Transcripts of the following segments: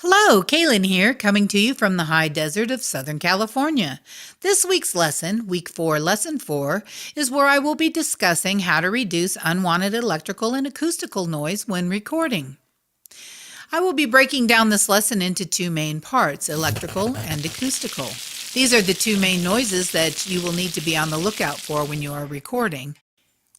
Hello, Kaylin here, coming to you from the high desert of Southern California. This week's lesson, Week 4, Lesson 4, is where I will be discussing how to reduce unwanted electrical and acoustical noise when recording. I will be breaking down this lesson into two main parts, electrical and acoustical. These are the two main noises that you will need to be on the lookout for when you are recording.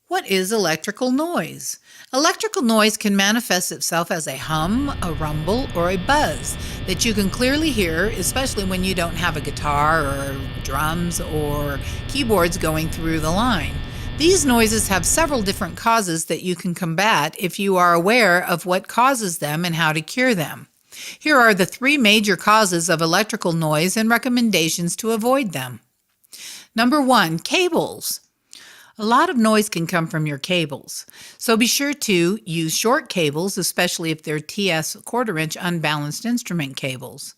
What is electrical noise? Electrical noise can manifest itself as a hum, a rumble, or a buzz that you can clearly hear, especially when you don't have a guitar or drums or keyboards going through the line. These noises have several different causes that you can combat if you are aware of what causes them and how to cure them. Here are the three major causes of electrical noise and recommendations to avoid them. Number 1, cables. A lot of noise can come from your cables, so be sure to use short cables, especially if they're TS 1/4-inch unbalanced instrument cables.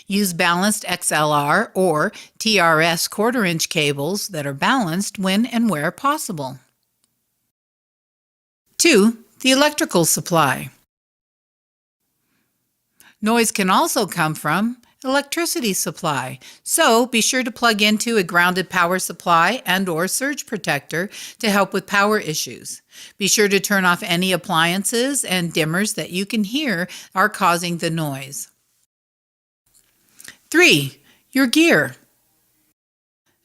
Use balanced XLR or TRS 1/4-inch cables that are balanced when and where possible. 2. The electrical supply. Noise can also come from electricity supply, so be sure to plug into a grounded power supply and/or surge protector to help with power issues. Be sure to turn off any appliances and dimmers that you can hear are causing the noise. 3. Your gear.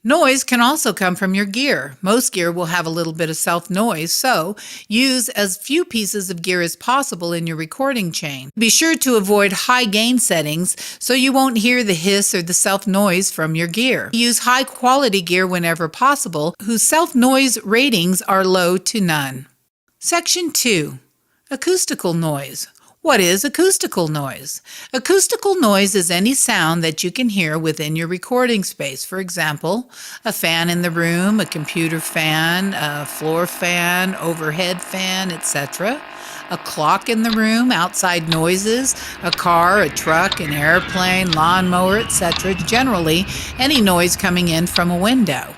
Noise can also come from your gear. Most gear will have a little bit of self-noise, so use as few pieces of gear as possible in your recording chain. Be sure to avoid high gain settings so you won't hear the hiss or the self-noise from your gear. Use high-quality gear whenever possible, whose self-noise ratings are low to none. Section 2. Acoustical noise. What is acoustical noise? Acoustical noise is any sound that you can hear within your recording space. For example, a fan in the room, a computer fan, a floor fan, overhead fan, etc. A clock in the room, outside noises, a car, a truck, an airplane, lawnmower, etc. Generally, any noise coming in from a window.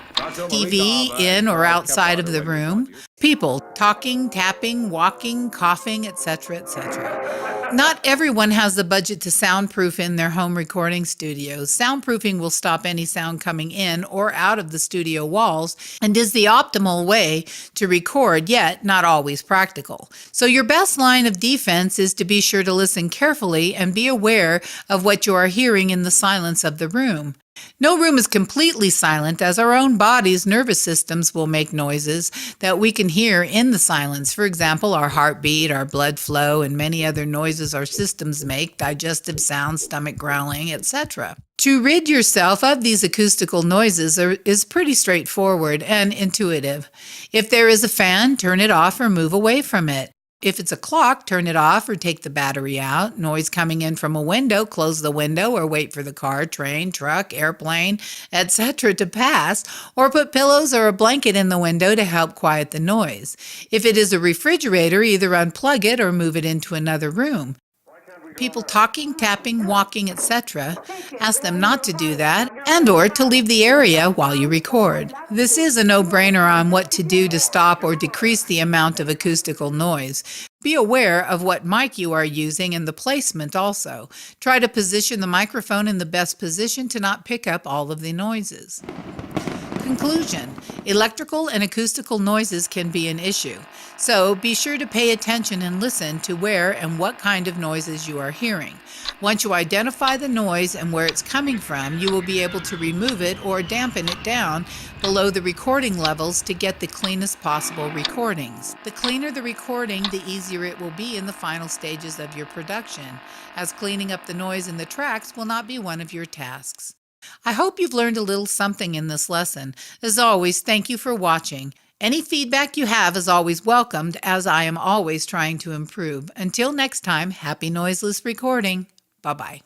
TV in or outside of the room, people talking, tapping, walking, coughing, etc., etc. Not everyone has the budget to soundproof in their home recording studios. Soundproofing will stop any sound coming in or out of the studio walls and is the optimal way to record, yet not always practical. So your best line of defense is to be sure to listen carefully and be aware of what you are hearing in the silence of the room. No room is completely silent, as our own body's nervous systems will make noises that we can hear in the silence. For example, our heartbeat, our blood flow, and many other noises our systems make, digestive sounds, stomach growling, etc. To rid yourself of these acoustical noises is pretty straightforward and intuitive. If there is a fan, turn it off or move away from it. If it's a clock, turn it off or take the battery out. Noise coming in from a window, close the window or wait for the car, train, truck, airplane, etc. to pass, or put pillows or a blanket in the window to help quiet the noise. If it is a refrigerator, either unplug it or move it into another room. People talking, tapping, walking, etc. Ask them not to do that and/or to leave the area while you record. This is a no-brainer on what to do to stop or decrease the amount of acoustical noise. Be aware of what mic you are using and the placement also. Try to position the microphone in the best position to not pick up all of the noises. Conclusion: electrical and acoustical noises can be an issue, so be sure to pay attention and listen to where and what kind of noises you are hearing. Once you identify the noise and where it's coming from, you will be able to remove it or dampen it down below the recording levels to get the cleanest possible recordings. The cleaner the recording, the easier it will be in the final stages of your production, as cleaning up the noise in the tracks will not be one of your tasks. I hope you've learned a little something in this lesson. As always, thank you for watching. Any feedback you have is always welcomed, as I am always trying to improve. Until next time, happy noiseless recording. Bye-bye.